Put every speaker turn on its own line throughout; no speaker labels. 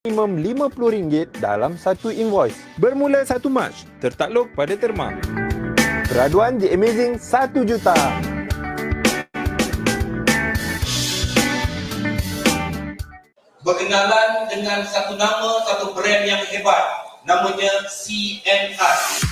minimum RM50 dalam satu invoice. Bermula 1 Mac, tertakluk pada terma. Peraduan The Amazing 1 juta.
Berkenalan dengan satu nama, satu brand yang hebat. Namanya CNI.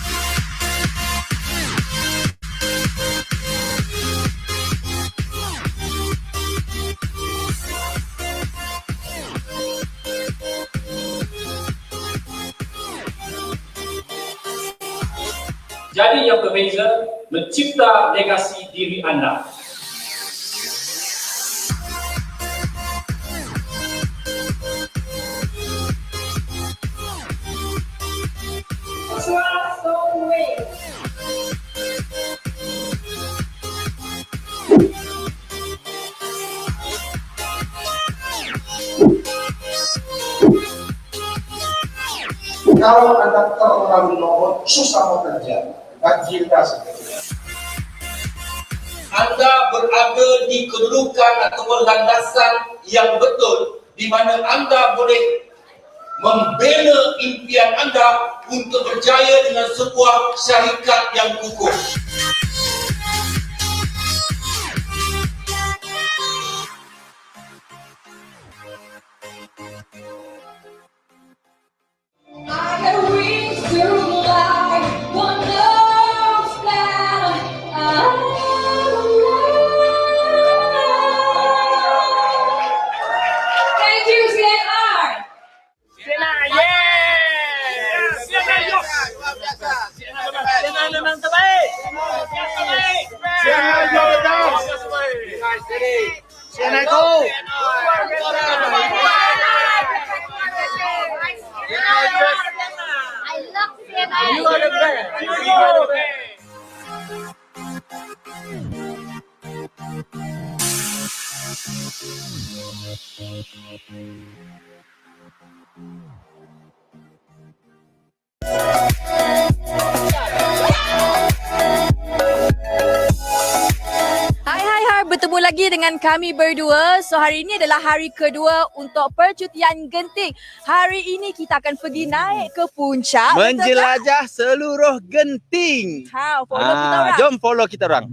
Jadi yang berbeza, mencipta legasi diri anda.
Kalau Anda terlalu lemot, susah bekerja, bajingan sebenarnya.
Anda berada di kedudukan ataupun landasan yang betul, di mana Anda boleh membela impian Anda untuk berjaya dengan sebuah syarikat yang kukuh.
I got wings to fly, one knows that I'm alive. Thank you, CNR.
CNI, yes! CNI, yes! CNI memang terbaik! CNI Jordan! CNI go!
I love CNI.
You are the best! You are the best!
Hai, bertemu lagi dengan kami berdua. So hari ini adalah hari kedua untuk percutian Genting. Hari ini kita akan pergi naik ke puncak.
Menjelajah seluruh Genting.
Follow kita orang.
Jom follow kita orang.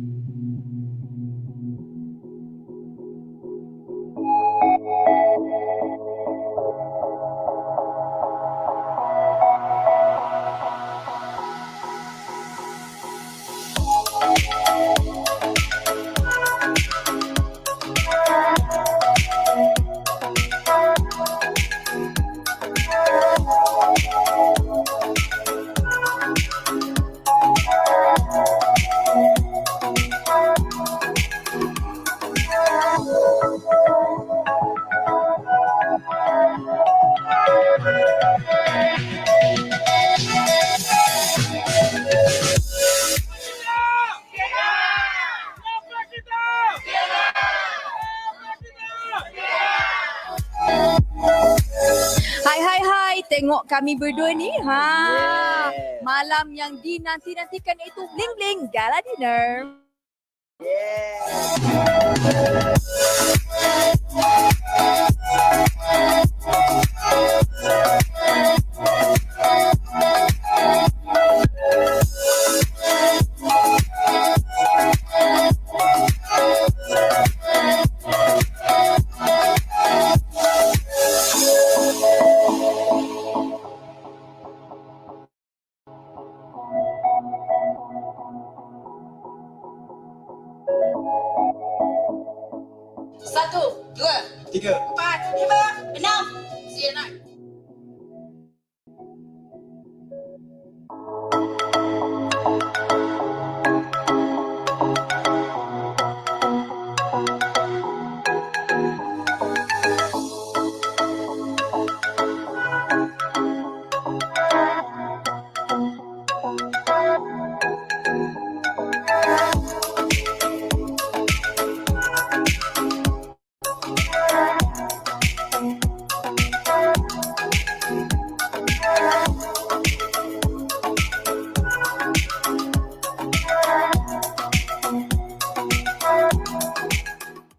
Hai, tengok kami berdua ni. Malam yang dinanti-nantikan itu Bling Bling Gala Dinner.
Satu, dua,
Tiga.
empat, lima, enam. CNI.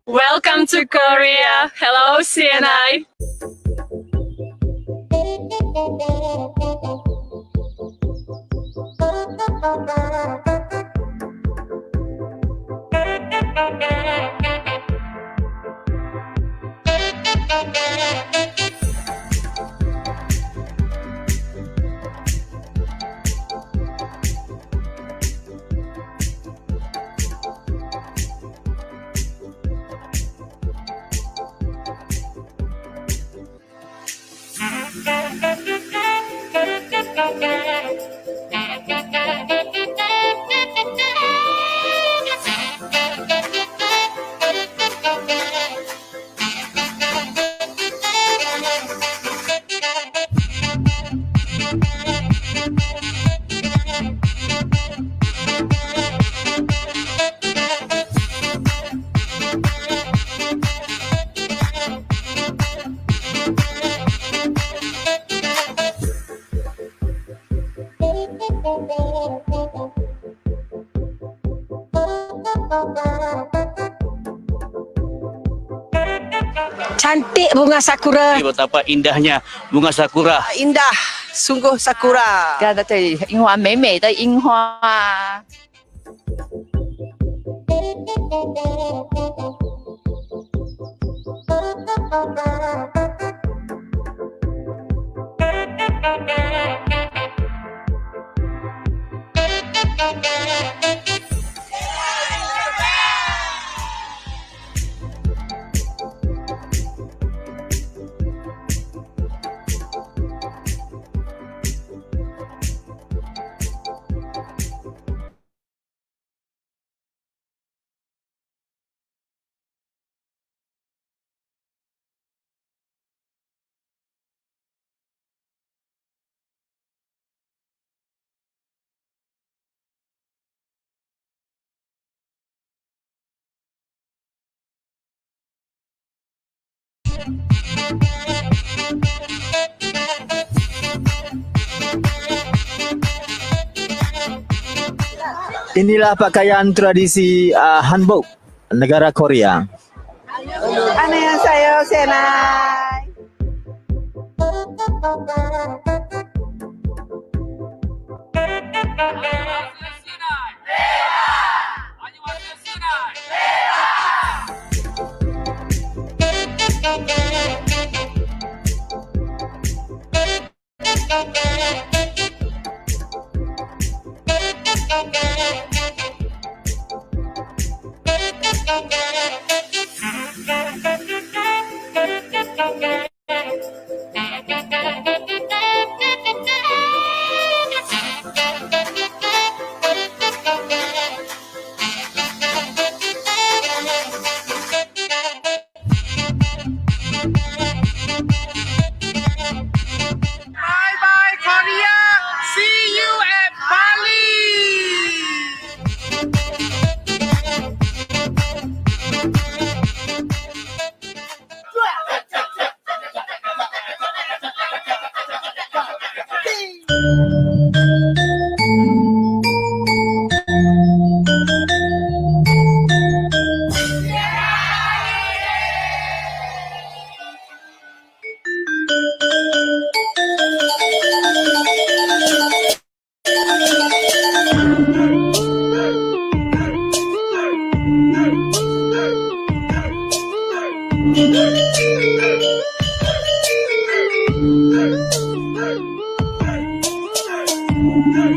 Welcome to Korea. Hello, CNI. Cantik bunga sakura.
Betapa indahnya bunga sakura.
Indah, sungguh sakura.
对对，樱花美美的樱花。
Inilah pakaian tradisi Hanbok, negara Korea.
Annyeonghaseyo, senai.
Thank you.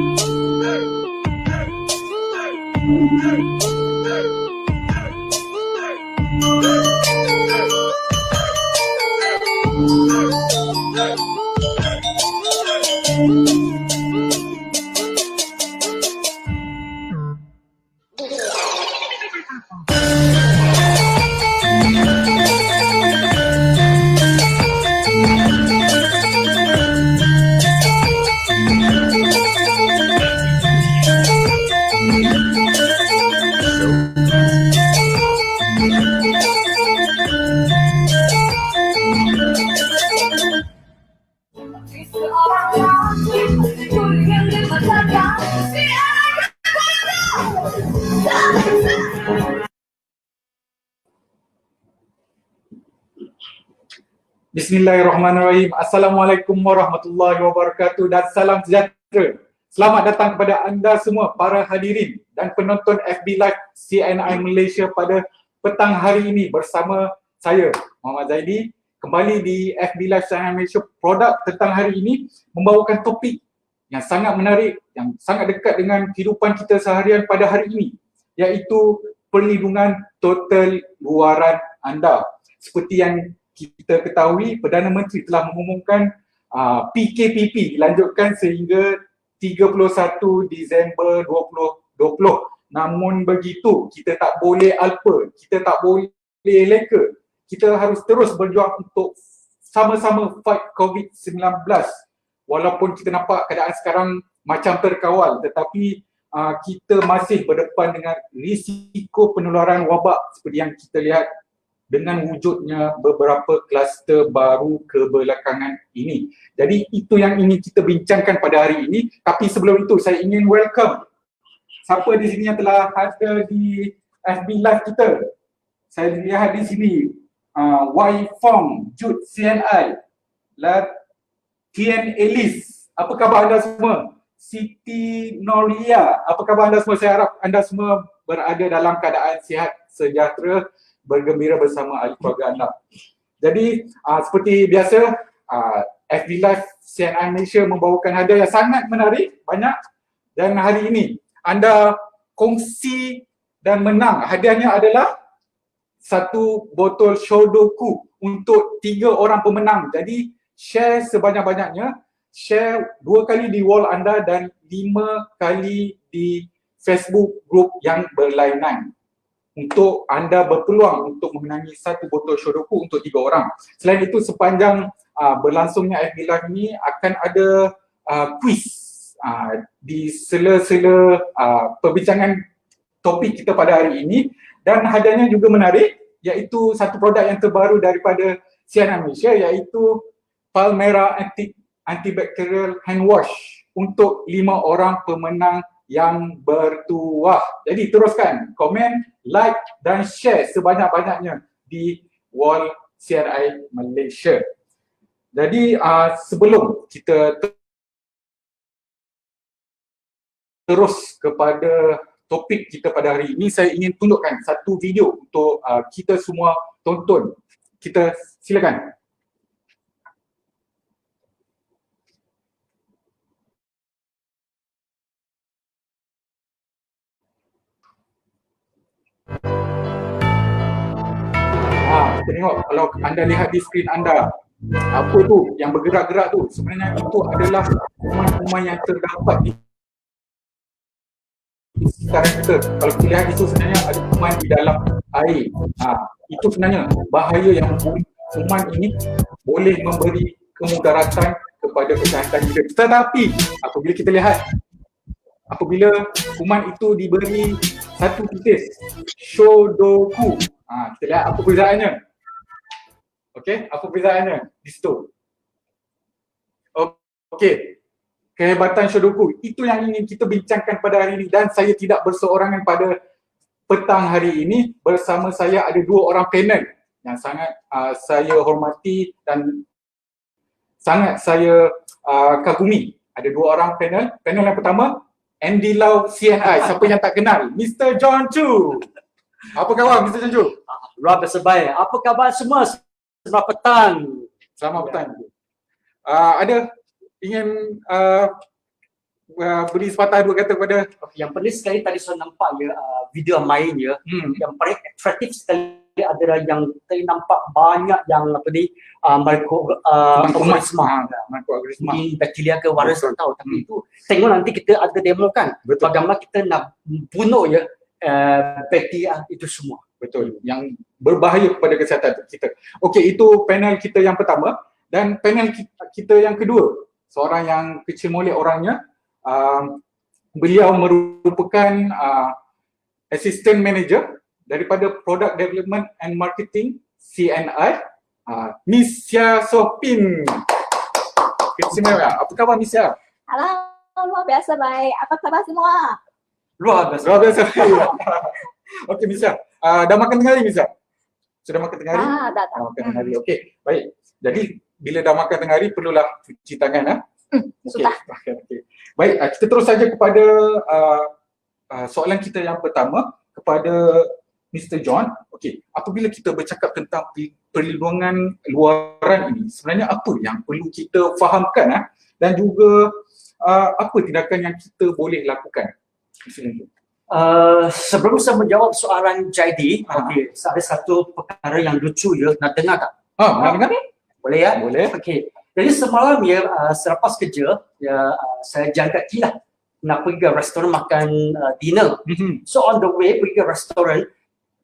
Bismillahirrahmanirrahim. Assalamualaikum warahmatullahi wabarakatuh dan salam sejahtera. Selamat datang kepada anda semua para hadirin dan penonton FB Live CNI Malaysia pada petang hari ini bersama saya Muhammad Zaidi. Kembali di FB Live CNI Malaysia, produk petang hari ini membawakan topik yang sangat menarik, yang sangat dekat dengan kehidupan kita seharian pada hari ini, iaitu perlindungan total luaran anda. Seperti yang kita ketahui, Perdana Menteri telah mengumumkan PKPP dilanjutkan sehingga 31 Disember 2020. Namun begitu, kita tak boleh alpa, kita tak boleh leka. Kita harus terus berjuang untuk sama-sama fight COVID-19. Walaupun kita nampak keadaan sekarang macam terkawal, tetapi kita masih berdepan dengan risiko penularan wabak seperti yang kita lihat dengan wujudnya beberapa kluster baru kebelakangan ini. Jadi itu yang ingin kita bincangkan pada hari ini. Tapi sebelum itu saya ingin welcome siapa di sini yang telah ada di FB Live kita. Saya lihat di sini Y Fong, Jude CNI, Tian Elis. Apa khabar anda semua? Siti Noria, apa khabar anda semua? Saya harap anda semua berada dalam keadaan sihat, sejahtera, bergembira bersama ahli keluarga anda. Jadi seperti biasa, FB Live CNI Malaysia membawakan hadiah yang sangat menarik, banyak. Dan hari ini anda kongsi dan menang. Hadiahnya adalah 1 botol Shodoku untuk 3 orang pemenang. Jadi share sebanyak-banyaknya, share 2 kali di wall anda dan 5 kali di Facebook group yang berlainan, untuk anda berpeluang untuk memenangi 1 botol Shodoku untuk 3 orang. Selain itu, sepanjang berlangsungnya FB Live ini akan ada quiz di sela-sela perbincangan topik kita pada hari ini. Dan hadiahnya juga menarik, iaitu 1 produk yang terbaru daripada CNI Malaysia, iaitu Palmera Antibacterial Hand Wash untuk 5 orang pemenang yang bertuah. Jadi teruskan komen, like dan share sebanyak-banyaknya di wall CNI Malaysia. Jadi sebelum kita terus kepada topik kita pada hari ini, saya ingin tunjukkan 1 video untuk kita semua tonton. Kita silakan. Kita tengok, kalau anda lihat di skrin anda, apa tu yang bergerak-gerak tu, sebenarnya itu adalah kuman-kuman yang terdapat di sekarang kita. Kalau kita lihat itu sebenarnya ada kuman di dalam air. Itu sebenarnya bahaya yang kuman ini boleh memberi kemudaratan kepada kesihatan kita. Tetapi apabila kita lihat, apabila kuman itu diberi 1 titis Shodoku, kita lihat apa perbezaannya. Okey, apa perbezaannya di situ. Okey, kehebatan Shodoku, itu yang ingin kita bincangkan pada hari ini. Dan saya tidak berseorangan pada petang hari ini. Bersama saya ada 2 orang panel yang sangat saya hormati dan sangat saya kagumi. Ada 2 orang panel. Panel yang pertama, Andy Lau CNI. Siapa yang tak kenal? Mr. John Chu. Apa khabar Mr. John Chu?
Luar biasa baik. Apa khabar semua? Selamat petang.
Selamat petang. Ada ingin beri sepatah 2 kata kepada
yang paling sekali tadi saya nampak ya video main ya, yang paling atraktif sekali adalah yang tadi nampak banyak yang apa ni mikroorganisma di bakteria ke virus tak tahu, tapi itu tengok nanti kita ada demo kan. Betul. Bagaimana kita nak bunuh ya bakteria itu semua.
Betul, yang berbahaya kepada kesihatan kita. Okey, itu panel kita yang pertama. Dan panel kita yang kedua, seorang yang kecil molek orangnya, beliau merupakan assistant manager daripada Product Development and Marketing CNI, Miss Xia Sopin. Apa khabar Miss Xia?
Halo, luar biasa baik. Apa khabar semua?
Luar biasa baik. Okey Miss Xia, dah makan tengah hari Miss Xia? Sudah makan tengah hari?
Dah.
Makan tengah hari. Okey, baik. Jadi bila dah makan tengah hari perlulah cuci tangan.
Sudah.
Okay. Baik, kita terus saja kepada soalan kita yang pertama kepada Mr. John. Okey, apabila kita bercakap tentang perlindungan luaran ini, sebenarnya apa yang perlu kita fahamkan dan juga apa tindakan yang kita boleh lakukan?
Sebelum saya menjawab soalan JD, okay, ada satu perkara yang lucu ya, nak dengar tak?
Nak dengar?
Boleh ya?
Boleh.
Okey. Jadi semalam ya, selepas kerja, ya saya jalan kaki lah nak pergi ke restoran makan dinner. So on the way pergi ke restoran,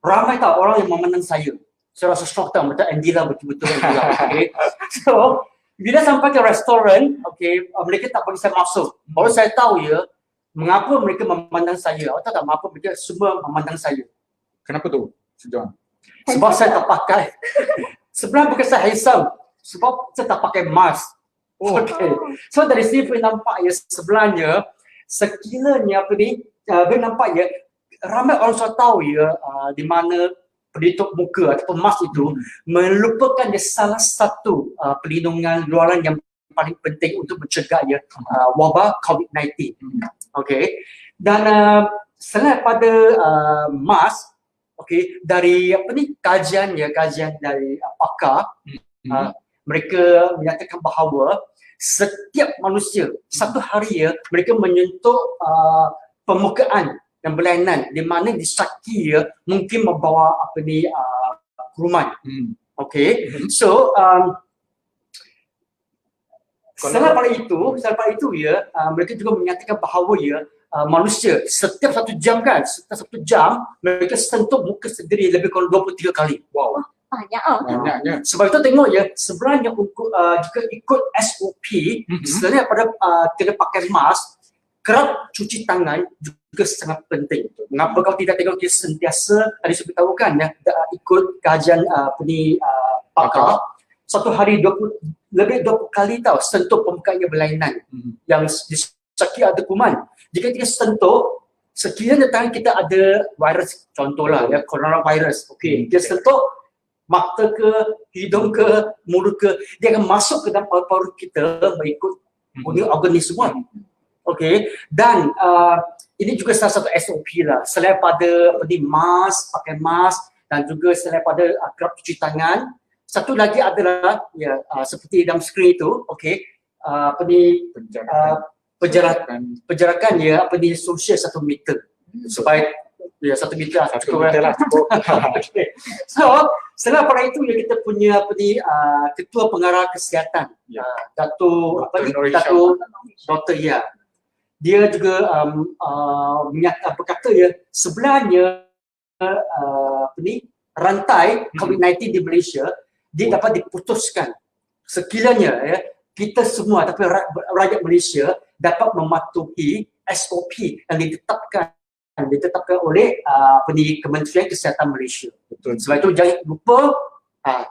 ramai tak orang yang memandang saya. Saya rasa shock tak, macam Andy lah, betul-betul Andy lah. Okay. So bila sampai ke restoran, okay, mereka tak bagi saya masuk. Baru saya tahu ya, mengapa mereka memandang saya. Awak tahu tak mengapa mereka semua memandang saya?
Kenapa tu, John?
Sebab saya tak pakai. Sebenarnya bukan saya handsome, sebab saya tak pakai mask. Okay. So dari sini boleh nampak ya, sebenarnya sekiranya boleh nampak ya, ramai orang sudah tahu ya di mana pelitup muka ataupun mask itu melupakan dia salah satu perlindungan luaran yang paling penting untuk mencegah ya wabak COVID-19. Okay. Dan selain pada mask, okay, dari kajian dari pakar, mereka menyatakan bahawa setiap manusia satu hari ya mereka menyentuh permukaan dan berlainan di mana disaki ya mungkin membawa kuman. Okay. So selepas itu ya mereka juga menyatakan bahawa ya manusia setiap 1 jam kan, setiap 1 jam mereka sentuh muka sendiri lebih kurang 23 kali. Wow.
Banyak.
Sebab itu tengok ya, sebenarnya jika ikut SOP, sebenarnya pada kena pakai mask, kerap cuci tangan juga sangat penting. Mengapa kau tidak tengok dia sentiasa, tadi saya beritahu kan ya, ikut kajian pakar, satu hari lebih 20 kali tau sentuh permukaannya berlainan yang disaki ada kuman. Jika kita sentuh, sekiranya tangan kita ada virus, contohlah ya, coronavirus, okey, dia sentuh mata ke, hidung ke, mulut ke, dia akan masuk ke dalam paru-paru kita mengikut organ ni semua. Okey, dan ini juga salah satu SOP lah. Selain pada mask, pakai mask dan juga selain pada kerap cuci tangan, satu lagi adalah ya seperti dalam skrin itu, okey, penjarakan ya sosial 1 meter supaya ya 1 meter lah cukup. Okay. So selain pada itu ya kita punya ketua pengarah kesihatan Dato' Dr. Ya, dia juga berkata ya sebenarnya rantai COVID-19 di Malaysia dia dapat diputuskan sekiranya ya kita semua tapi rakyat Malaysia dapat mematuhi SOP yang ditetapkan oleh Kementerian Kesihatan Malaysia. Betul. Sebab itu jangan lupa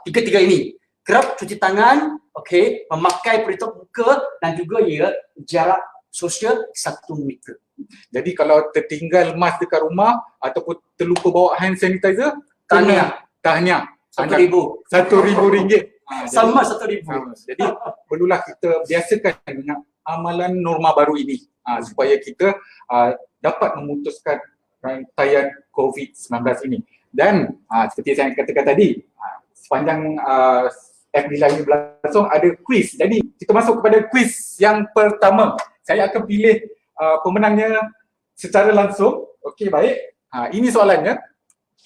tiga ini. Kerap cuci tangan, okey, memakai pelitup muka dan juga ya jarak sosial 1 meter.
Jadi kalau tertinggal mask dekat rumah ataupun terlupa bawa hand sanitizer, tahniah. RM1,000.
Sama RM1,000.
Jadi perlulah kita biasakan dengan amalan norma baru ini supaya kita dapat memutuskan rantaian COVID-19 ini. Dan seperti saya katakan tadi, sepanjang FB Live berlangsung ada quiz. Jadi kita masuk kepada quiz yang pertama. Saya akan pilih pemenangnya secara langsung. Okey, baik. Ini soalannya.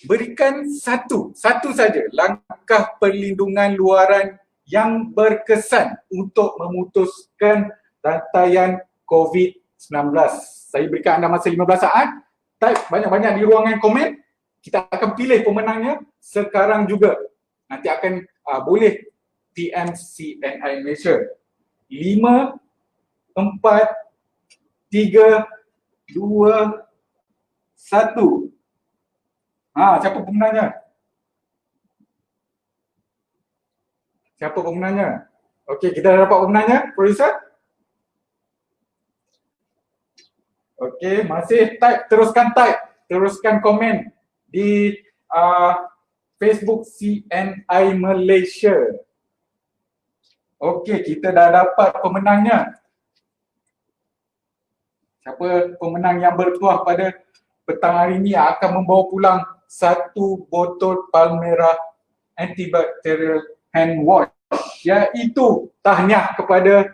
Berikan satu saja langkah perlindungan luaran yang berkesan untuk memutuskan rantaian COVID-19. Saya berikan anda masa 15 saat. Type banyak-banyak di ruangan komen. Kita akan pilih pemenangnya sekarang juga. Nanti akan boleh PM CNI Malaysia. 5, 4, 3, 2, 1. Siapa pemenangnya? Okey, kita dah dapat pemenangnya, producer. Okey, masih type, teruskan komen di Facebook CNI Malaysia. Okey, kita dah dapat pemenangnya. Siapa pemenang yang bertuah pada petang hari ini akan membawa pulang 1 botol Palmera antibacterial hand wash, iaitu tahniah kepada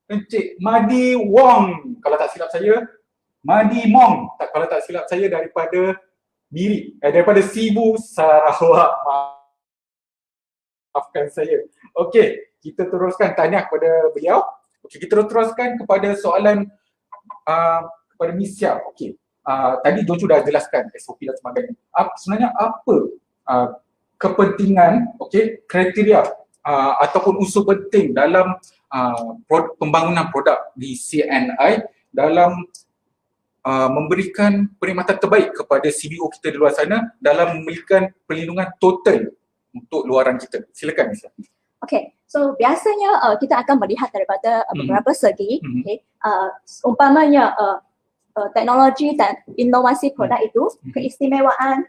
Encik Madi Wong, kalau tak silap saya, Madi Mong, kalau tak silap saya, daripada daripada Sibu Sarawak. Maafkan saya. Okey, kita teruskan tahniah kepada beliau. Okey, kita teruskan kepada soalan kepada Miss Sia. Okey. Tadi Jojo dah jelaskan SOP dan sebagainya. Sebenarnya apa kepentingan, kriteria ataupun unsur penting dalam pembangunan produk di CNI dalam memberikan perkhidmatan terbaik kepada CBO kita di luar sana dalam memberikan perlindungan total untuk luaran kita. Silakan Miss.
Okay, so biasanya kita akan melihat daripada beberapa segi. Umpamanya teknologi dan inovasi produk itu, keistimewaan,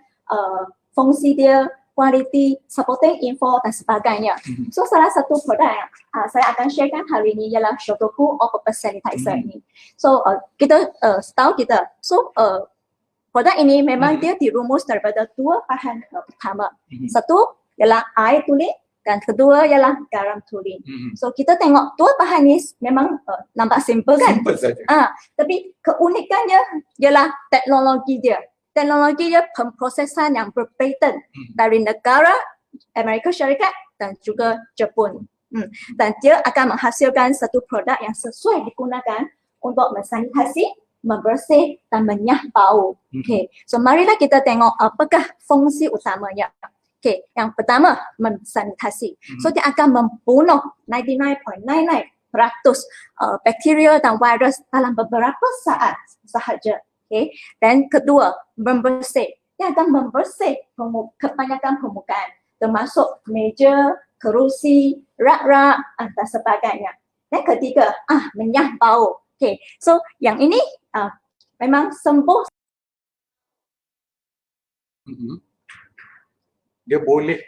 fungsi dia, kualiti, supporting info dan sebagainya. So salah satu produk yang saya akan sharekan hari ini ialah Shotoku all-purpose sanitizer ini. So kita setahu kita, so produk ini memang dia dirumus daripada 2 bahan pertama. Satu ialah air tulis dan kedua ialah garam tulis. So kita tengok 2 bahan ni memang nampak simple kan?
Simple saja.
Tapi keunikannya ialah teknologi dia. Teknologi dia pemprosesan yang berpaten dari negara Amerika Syarikat dan juga Jepun. Dan dia akan menghasilkan satu produk yang sesuai digunakan untuk mensanitasi, membersih dan menyah bau. Okay. So marilah kita tengok apakah fungsi utamanya. Okay. Yang pertama, mensanitasi. So dia akan membunuh 99.99% bakteria dan virus dalam beberapa saat sahaja. Okay. Dan kedua, membersih. Dia akan membersih kebanyakan permukaan termasuk meja, kerusi, rak-rak dan sebagainya. Dan ketiga, menyah bau. Okay. So yang ini memang sembuh.
Dia boleh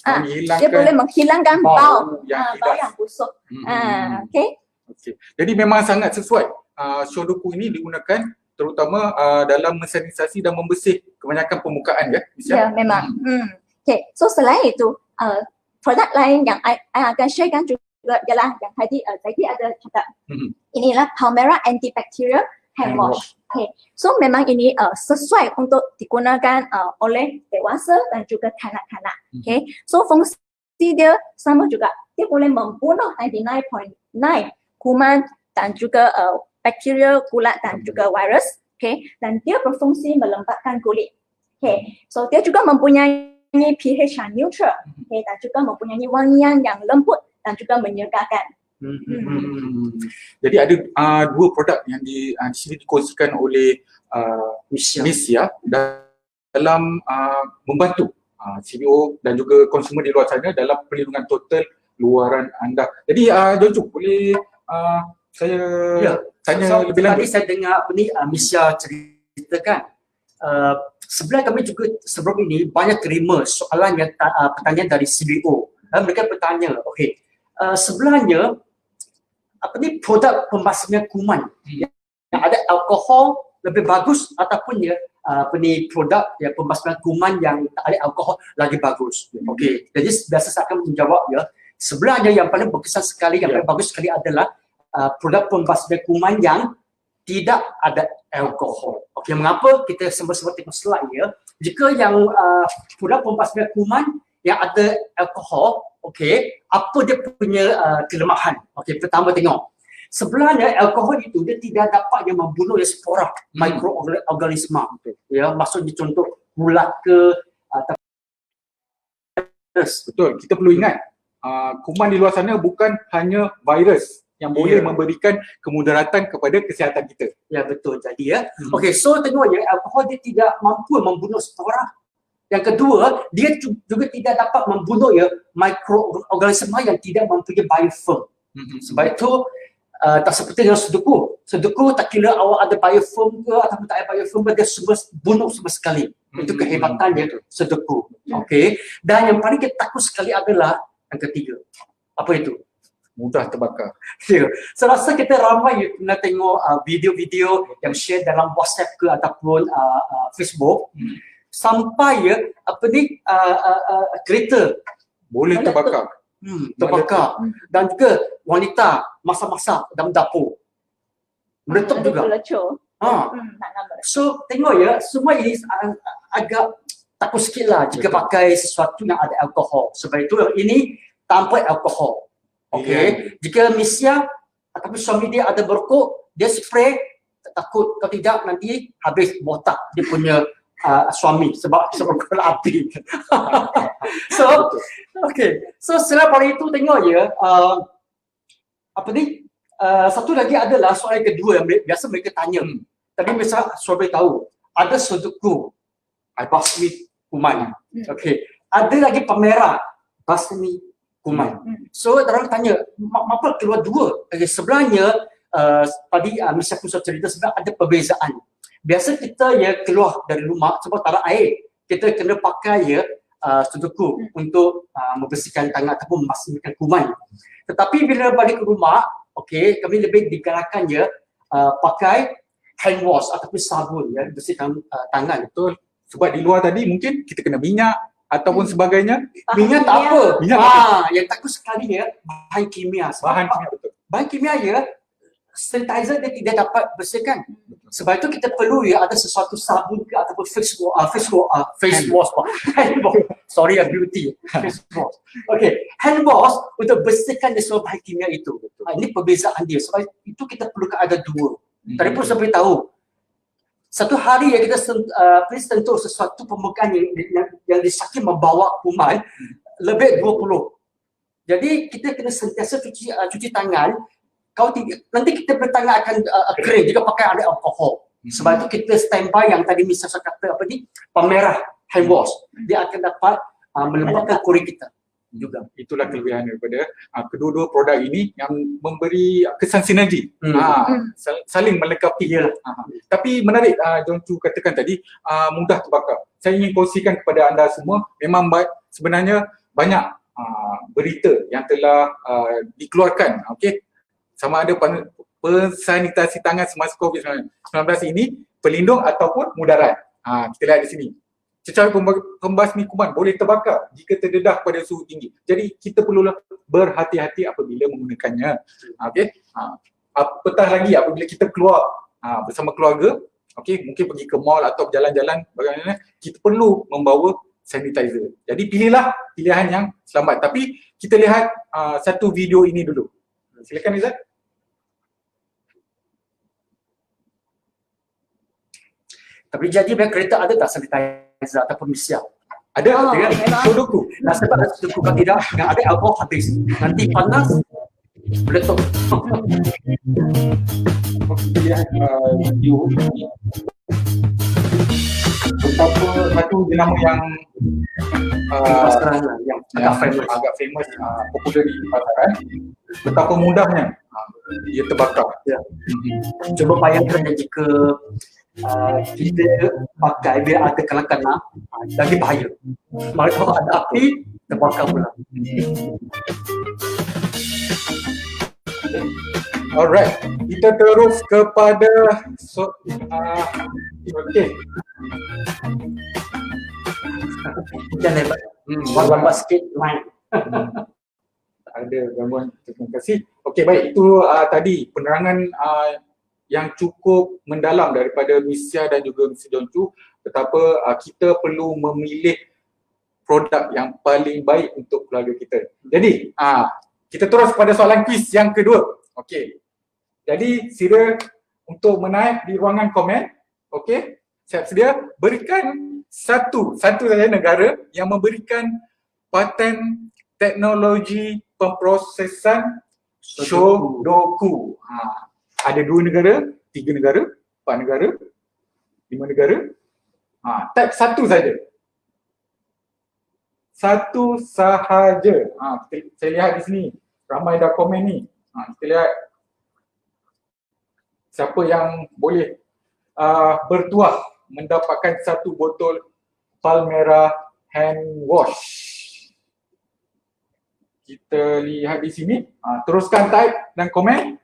menghilangkan,
dia boleh menghilangkan bau yang busuk. Okay.
Jadi memang sangat sesuai. Shotoku ini digunakan terutama dalam mensanitasi dan membersih kebanyakan permukaan ya.
Ya, memang. Okay. So selain itu, produk lain yang I akan sharekan juga ialah yang tadi ada cakap. Inilah Palmera antibacterial hand wash. Okay. So memang ini sesuai untuk digunakan oleh dewasa dan juga kanak-kanak. Okay. So fungsi dia sama juga. Dia boleh membunuh 99.9 kuman dan juga bakteria, kulat dan juga virus. Okay. Dan dia berfungsi melembabkan kulit. Okay. So dia juga mempunyai pH yang neutral. Okay. Dan juga mempunyai wangian yang lembut dan juga menyegarkan.
Jadi ada 2 produk yang di sini dikongsikan oleh Miss Sia dalam membantu CBO dan juga konsumer di luar sana dalam perlindungan total luaran anda. Jadi Jojo boleh saya tanya lebih lanjut.
Tadi saya dengar Miss Sia ceritakan sebenarnya kami juga sebelum ini banyak terima soalan yang pertanyaan dari CBO. Mereka bertanya, okey, sebenarnya produk pembasmian kuman yang ada alkohol lebih bagus ataupun produk pembasmian kuman yang tak ada alkohol lagi bagus. Okey, jadi biasa saya akan menjawab sebenarnya yang paling berkesan sekali, yang paling bagus sekali adalah produk pembasmian kuman yang tidak ada alkohol. Okey, mengapa? Kita semua tengok slide jika yang produk pembasmian kuman yang ada alkohol, okey, apa dia punya kelemahan? Okey, pertama tengok. Sebenarnya alkohol itu dia tidak dapat yang membunuh spora mikroorganisma. Ya, maksudnya contoh ulat ke
betul, kita perlu ingat kuman di luar sana bukan hanya virus yang boleh memberikan kemudaratan kepada kesihatan kita.
Ya, betul. Jadi okey, so tengok alkohol dia tidak mampu membunuh spora. Yang kedua, dia juga tidak dapat membunuh mikroorganisma yang tidak mempunyai biofilm. Sebab itu tak seperti dengan seduku. Seduku tak kira awak ada biofilm ke ataupun tak ada biofilm, dia semua bunuh sama sekali. Itu kehebatannya seduku. Okey. Dan yang paling kita takut sekali adalah yang ketiga. Apa itu?
mudah terbakar.
Ya. Saya rasa kita ramai pernah tengok video-video yang share dalam WhatsApp ke ataupun Facebook. Sampai kereta
Boleh terbakar.
terbakar. Dan juga wanita masak-masak dalam dapur. Meletup juga.
Pelecur.
Ha.
Nak nama.
So tengok ya, semua ini agak takut sikit lah jika pakai sesuatu yang ada alkohol. Sebab itu ini tanpa alkohol. Okey. Jika Misya ataupun suami dia ada berokok, dia spray, takut kalau tidak nanti habis botak dia punya suami sebab kena api. So, okey. So selain pada itu tengok ya, satu lagi adalah soalan kedua yang biasa mereka tanya. Tadi misalnya suami tahu, ada suduku, basmi kuman. Okey. Ada lagi pemerah, basmi kuman. So orang tanya, apa keluar dua? Okay, sebenarnya tadi Misya pun cerita sebenarnya ada perbezaan. Biasa kita ya keluar dari rumah sebab tak ada air, kita kena pakai ya suduku untuk membersihkan tangan ataupun memasukkan kuman. Tetapi bila balik ke rumah, okey, kami lebih digalakkan ya pakai hand wash ataupun sabun ya bersihkan tangan.
Betul. Sebab di luar tadi mungkin kita kena minyak ataupun sebagainya.
Minyak tak apa.
Minyak
yang takut sekali ya bahan kimia.
Bahan kimia, betul.
Bahan kimia ya sanitizer dia tidak dapat bersihkan. Sebab itu kita perlu ya ada sesuatu sabun ke ataupun face wash. Hand wash. Sorry beauty. Face wash. Okey, hand wash untuk bersihkan semua bahan kimia itu. Ini perbezaan dia. Sebab itu kita perlukan ada dua. Tadi pun saya beritahu. Satu hari ya kita sentuh sesuatu permukaan yang disakit membawa kuman lebih 20. Jadi kita kena sentiasa cuci tangan. Kalau tidak, nanti kita bertangan akan kering jika pakai ada alkohol. Sebab itu kita standby yang tadi misalnya saya kata pemerah hand wash. Dia akan dapat melembabkan kulit kita juga.
Itulah kelebihan daripada kedua-dua produk ini yang memberi kesan sinergi. Saling melengkapi. Tapi menarik John Chu katakan tadi mudah terbakar. Saya ingin kongsikan kepada anda semua, memang sebenarnya banyak berita yang telah dikeluarkan, okey, sama ada sanitasi tangan semasa COVID-19 ini pelindung ataupun mudarat. Kita lihat di sini. Cecair pembasmi kuman boleh terbakar jika terdedah pada suhu tinggi. Jadi kita perlulah berhati-hati apabila menggunakannya. Okey. Apatah lagi apabila kita keluar bersama keluarga, okey, mungkin pergi ke mall atau berjalan-jalan bagaimana, kita perlu membawa sanitizer. Jadi pilihlah pilihan yang selamat. Tapi kita lihat satu video ini dulu. Silakan Izzat.
Tapi jadi bila kereta ada tak sanitizer ataupun Misya?
Ada dengan suduku.
Nah sebab ada suduku, kalau tidak yang ada alkohol habis. Nanti panas meletup.
Kita lihat video ini. Betapa satu jenama yang agak famous, popular di pasaran. Betapa mudahnya dia terbakar.
Ya. Cuba bayangkan jika kita pakai biar ada kena lagi bahaya. Maka kalau ada api terbakar pula.
Alright, kita terus kepada okey.
Jangan hebat. Lambat sikit line.
Ada gangguan, terima kasih. Okey, baik, itu tadi penerangan yang cukup mendalam daripada Misya dan juga Mr. John Chu betapa kita perlu memilih produk yang paling baik untuk keluarga kita. Jadi, kita terus pada soalan kuis yang kedua. Okey. Jadi, sila untuk menaik di ruangan komen. Okey. Siap sedia? Berikan satu saja negara yang memberikan paten teknologi pemprosesan Shodoku. Ada 2 negara, 3 negara, 4 negara, 5 negara. Type satu saja. Satu sahaja. Saya lihat di sini. Ramai dah komen ni. Kita lihat siapa yang boleh bertuah mendapatkan satu botol Palmera hand wash. Kita lihat di sini. Teruskan type dan komen.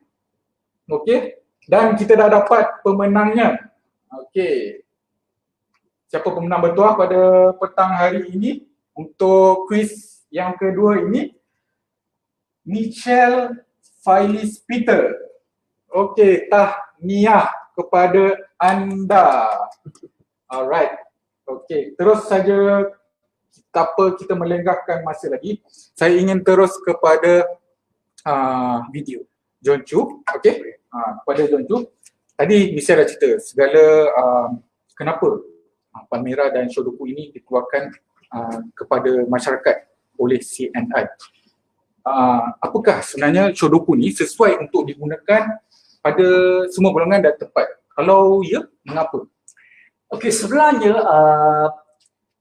Okey. Dan kita dah dapat pemenangnya. Okey. Siapa pemenang bertuah pada petang hari ini untuk kuis yang kedua ini? Michelle Failis Peter. Okey, tahniah kepada anda. Alright. Okey, terus saja tanpa kita melengahkan masa lagi, saya ingin terus kepada video John Chu. Okey, kepada John Chu. Tadi Michelle dah cerita segala kenapa Palmyra dan Shodoku ini dikeluarkan kepada masyarakat oleh CNI. Apakah sebenarnya Shodoku ni sesuai untuk digunakan pada semua golongan dan tempat? Kalau ya, mengapa?
Okey, sebenarnya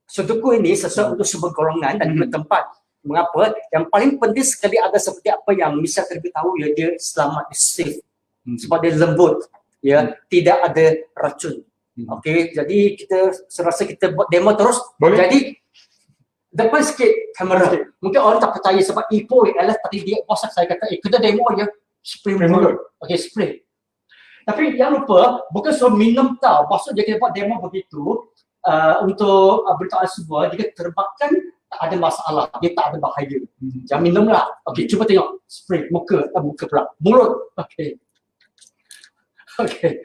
Shodoku ini sesuai untuk semua golongan dan juga tempat. Mengapa? Yang paling penting sekali ada seperti apa yang Michelle terlebih tahu, ya, dia selamat, dia safe. Sebab dia lembut, ya, tidak ada racun. Okey, jadi saya rasa kita buat demo terus.
Boleh.
Jadi depan sikit kamera. Mungkin orang tak percaya sebab Ipoh adalah tadi dia bosan saya kata, kita demo je spray mulut. Okey, spray. Tapi jangan lupa, bukan suruh minum tau. Maksud dia kita buat demo begitu untuk beritahu semua, jika terbakar tak ada masalah, dia tak ada bahaya. Jangan minumlah. Okey, cuba tengok spray muka pula. Mulut. Okey. Okey.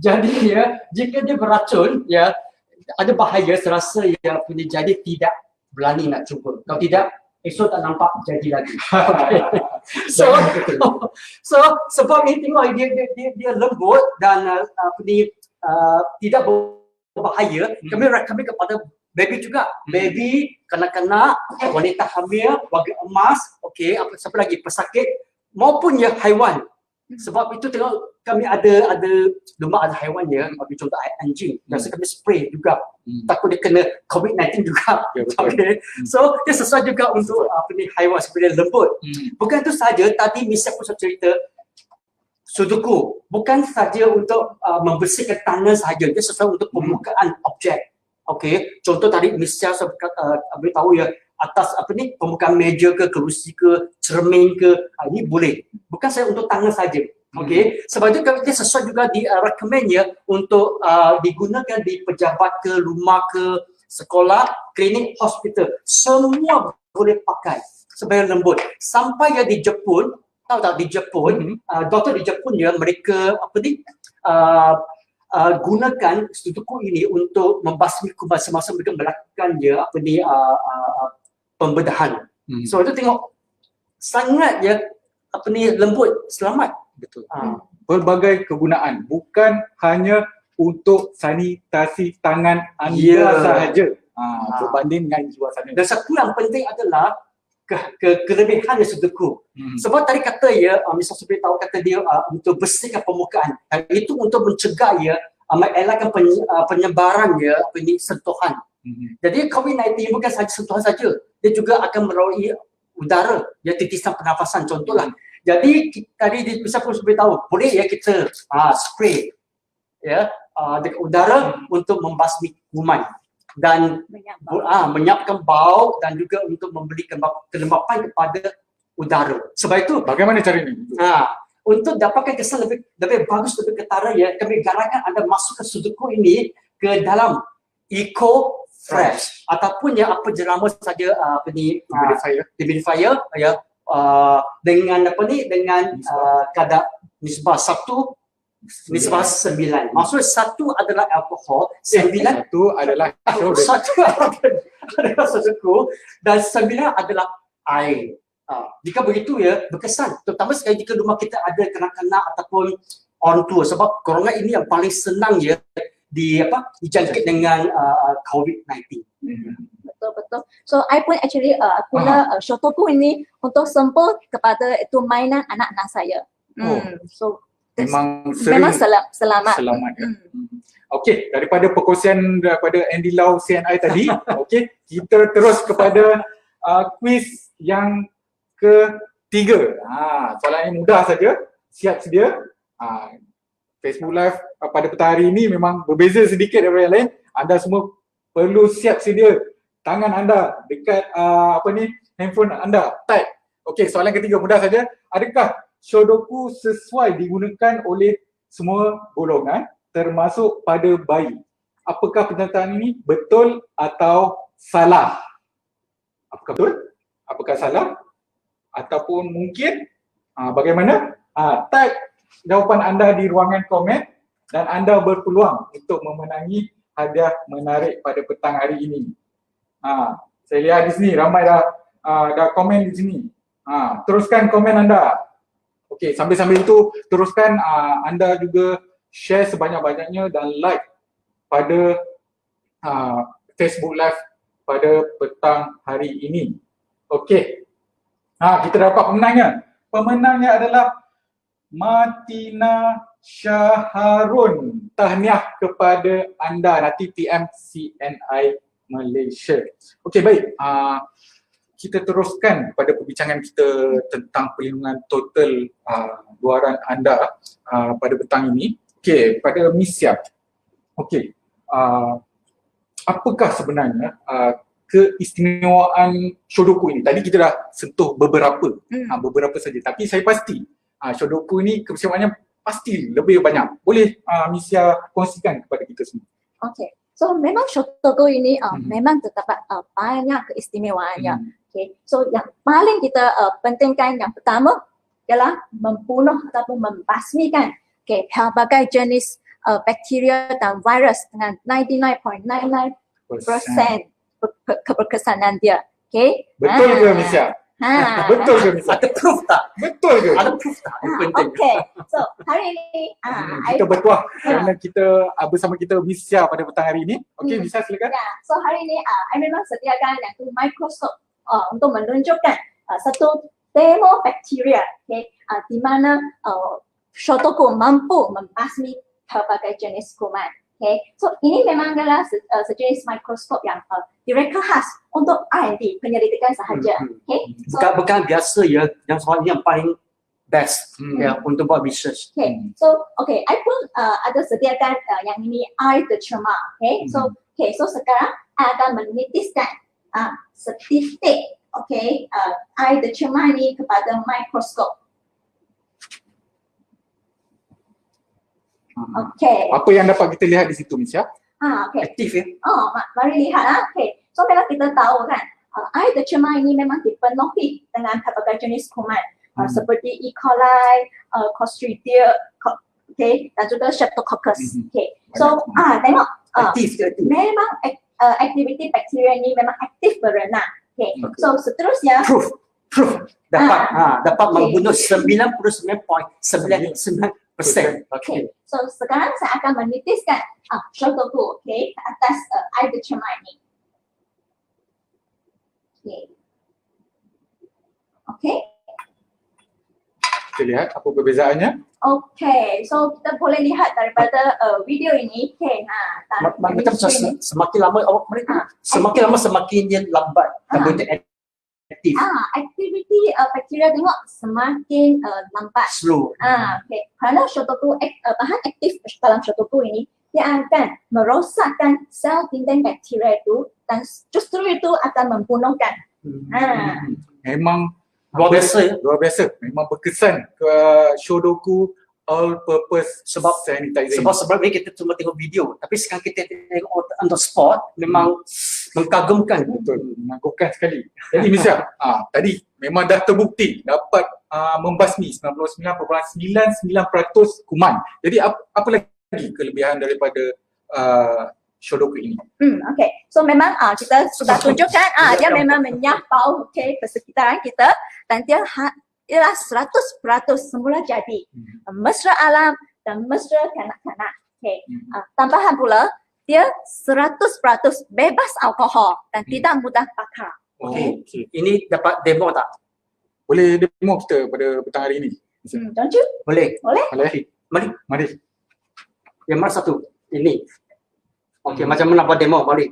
Jadi ya, jika dia beracun, ya, ada bahaya, serasa ya punya jadi tidak berani nak cuba. Kalau tidak, esok tak nampak jadi lagi. So sebab ini tengok dia lembut dan tidak berbahaya. Kami recommend kepada baby juga. Baby, kanak-kanak, wanita hamil, warga emas, okey, siapa lagi, pesakit maupun ya haiwan. Sebab itu tengok kami ada domba, ada haiwan ya, bagi contoh anjing. Biasa kami spray juga. Takut dia kena COVID-19 juga. Okay. So dia sesuai juga untuk haiwan seperti lembut. Bukan itu saja, tadi Michelle pun cerita Shodoku bukan saja untuk membersihkan tangan saja, dia sesuai untuk pembukaan objek. Okey, contoh tadi Michelle beritahu ya, atas pembukaan meja ke kerusi ke cermin ke, ini boleh. Bukan saya untuk tangan saja. Okey, sebab itu dia sesuai juga di recommend ya untuk digunakan di pejabat ke, rumah ke, sekolah, klinik, hospital. Semua boleh pakai sebagai lembut. Sampai ya di Jepun, tahu tak di Jepun, doktor di Jepun ya, mereka gunakan Shodoku ini untuk membasmi kuman semasa mereka melakukan ya pembedahan. So itu tengok sangat ya lembut, selamat.
Betul. Berbagai kegunaan, bukan hanya untuk sanitasi tangan anda sahaja. Berbanding dengan jiwa sana.
Dan satu yang penting adalah kelebihan Shodoku. Sebab tadi kata ya, Michelle Supri tahu kata dia untuk bersihkan permukaan. Dan itu untuk mencegah ya, mengelakkan penyebaran ya, sentuhan. Jadi COVID-19 bukan saja sentuhan saja, dia juga akan melalui udara, ya, titisan pernafasan contohlah. Jadi tadi bisa pun beritahu, boleh ya kita spray ya dekat udara untuk membasmi kuman dan menyiapkan bau dan juga untuk memberi kelembapan kepada udara. Sebab itu
bagaimana caranya?
Untuk dapatkan kesan lebih bagus, lebih ketara ya, kami galakkan anda masukkan Shodoku ini ke dalam Eco Fresh ataupun ya apa jenama saja dehumidifier ya, dengan dengan kadar nisbah 1 nisbah 9. Maksud 1 adalah alkohol, 9
itu adalah
Shodoku dan 9 adalah air. Jika begitu ya berkesan, terutama sekali jika rumah kita ada kanak-kanak ataupun orang tua, sebab corona ini yang paling senang ya dijangkit dengan COVID-19.
Betul. So I pun actually guna Shodoku ini untuk sembuh kepada itu mainan anak-anak saya. So
memang
selamat.
Ya. Okey, daripada perkongsian daripada Andy Lau CNI tadi, okey, kita terus kepada kuis yang ketiga. Soalan yang mudah saja, siap sedia. Facebook Live pada petang hari ini memang berbeza sedikit daripada yang lain. Anda semua perlu siap sedia tangan anda dekat handphone anda, type Okey, soalan ketiga mudah saja. Adakah Shodoku sesuai digunakan oleh semua golongan termasuk pada bayi? Apakah pernyataan ini betul atau salah? Apakah betul? Apakah salah? Ataupun mungkin? Bagaimana? Type jawapan anda di ruangan komen dan anda berpeluang untuk memenangi hadiah menarik pada petang hari ini. Saya lihat di sini ramai dah komen di sini. Teruskan komen anda. Okey, sambil-sambil itu teruskan anda juga share sebanyak-banyaknya dan like pada Facebook Live pada petang hari ini. Okey. Kita dapat pemenangnya. Pemenangnya adalah Martina Syaharun. Tahniah kepada anda. Nanti PM CNI Malaysia. Okey, baik. Kita teruskan pada perbincangan kita tentang perlindungan total luaran anda pada petang ini. Okey, pada Miss Siap. Okey. Apakah sebenarnya keistimewaan Shodoku ini? Tadi kita dah sentuh beberapa saja, tapi saya pasti Shodoku ini keistimewaannya pasti lebih banyak. Boleh Miss Sia kongsikan kepada kita semua?
Okay, so memang Shodoku ini memang terdapat banyak keistimewaannya. Okay, so yang paling kita pentingkan yang pertama ialah membunuh ataupun membasmikan pelbagai jenis bakteria dan virus dengan 99.99% keberkesanan dia. Okay?
Betul ke Miss Sia? Betul ke Miss Sia?
Ada proof tak?
Betul ke?
Ada proof tak?
Okay, so hari ini
kita bertuah kerana kita bersama kita Miss Sia pada petang hari ini. Okey, Miss Sia silakan.
So hari ini I memang sediakan yang tu mikroskop untuk menunjukkan satu demo bakteria, di mana Shodoku mampu membasmi pelbagai jenis kuman. So ini memang adalah sejenis mikroskop yang direka khas untuk R&D penyelidikan sahaja. So,
bukan biasa ya, yang soalnya yang paling best ya untuk buat research.
So I pun ada sediakan yang ini air tercemar. So sekarang I akan menitiskan setitik air tercemar ini kepada mikroskop.
Apa yang dapat kita lihat di situ, Miss Sia?
Aktif ya?
Mari lihat. So memang kita tahu kan, air tercemar ini memang dipenuhi dengan pelbagai jenis kuman seperti E. coli, Clostridium, dan juga Streptococcus. So tengok, memang aktiviti bakteria ini memang aktif berenang. So seterusnya
dapat membunuh 99.99%.
So sekarang saya akan menitiskan Shodoku ke atas air tercemar ini.
Kita lihat apa perbezaannya.
So kita boleh lihat daripada video ini.
Macam semakin lama awak mereka, semakin lama semakin dia lambat aktif.
Aktiviti bakteria tengok semakin lambat.
Slow.
Kerana Shodoku bahan aktif dalam Shodoku ini dia akan merosakkan sel dinding bakteria itu dan justru itu akan membunuhkan.
Memang
luar biasa.
Luar biasa. Memang berkesan ke Shodoku all purpose sanitizer.
Sebab ni kita cuma tengok video, tapi sekarang kita tengok on the spot, memang mengagumkan.
Betul, mengagumkan sekali. Jadi Miss Sia, tadi memang dah terbukti dapat membasmi 99.99% kuman. Jadi apa lagi kelebihan daripada Shodoku ini?
So memang kita sudah tunjukkan dia memang menyampau persekitaran kita dan dia ialah 100% semula jadi mesra alam dan mesra kanak-kanak. Tambahan pula dia 100% bebas alkohol dan tidak mudah bakar.
Ini dapat demo tak?
Boleh demo kita pada petang hari ini?
Don't you?
Boleh.
Mari.
Yang mana satu? Ini. Macam mana buat demo? Mari.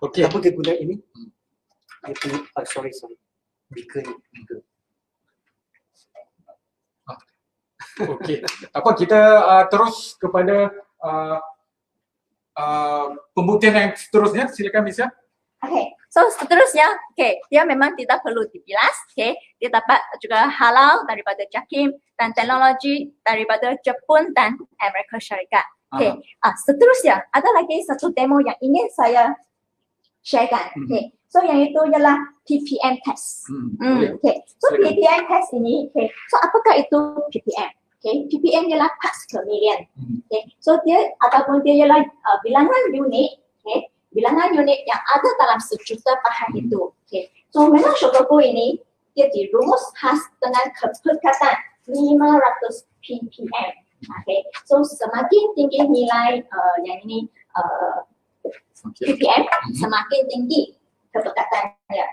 Apa kita guna ini? Sorry. Beaker ni.
Apa kita terus kepada pembuktian yang seterusnya. Silakan Miss Sia.
So seterusnya, dia memang tidak perlu dibilas, dia dapat juga halal daripada JAKIM dan teknologi daripada Jepun dan Amerika Syarikat. Seterusnya ada lagi satu demo yang ingin saya sharekan. So yang itu ialah PPM test. So PPM test ini, so apakah itu PPM? PPM ialah parts per million. So dia ataupun dia ialah bilangan unit, bilangan unit yang ada dalam sejuta bahan itu. So memang Shodoku ini dia dirumus khas dengan kepekatan 500 ppm. So semakin tinggi nilai yang ini ppm, semakin tinggi kepekatannya.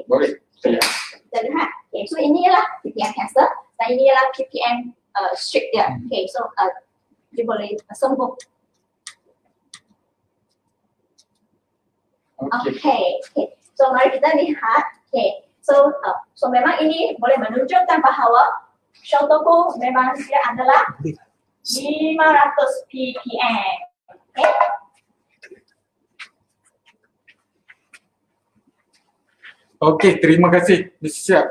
Boleh.
Kita lihat. So ini ialah ppm tester dan ini ialah ppm strict dia. So dia boleh sembuh. So mari kita lihat. So memang ini boleh menunjukkan bahawa Shodoku memang dia adalah 500 ppm.
Okey, terima kasih Mr. Siap.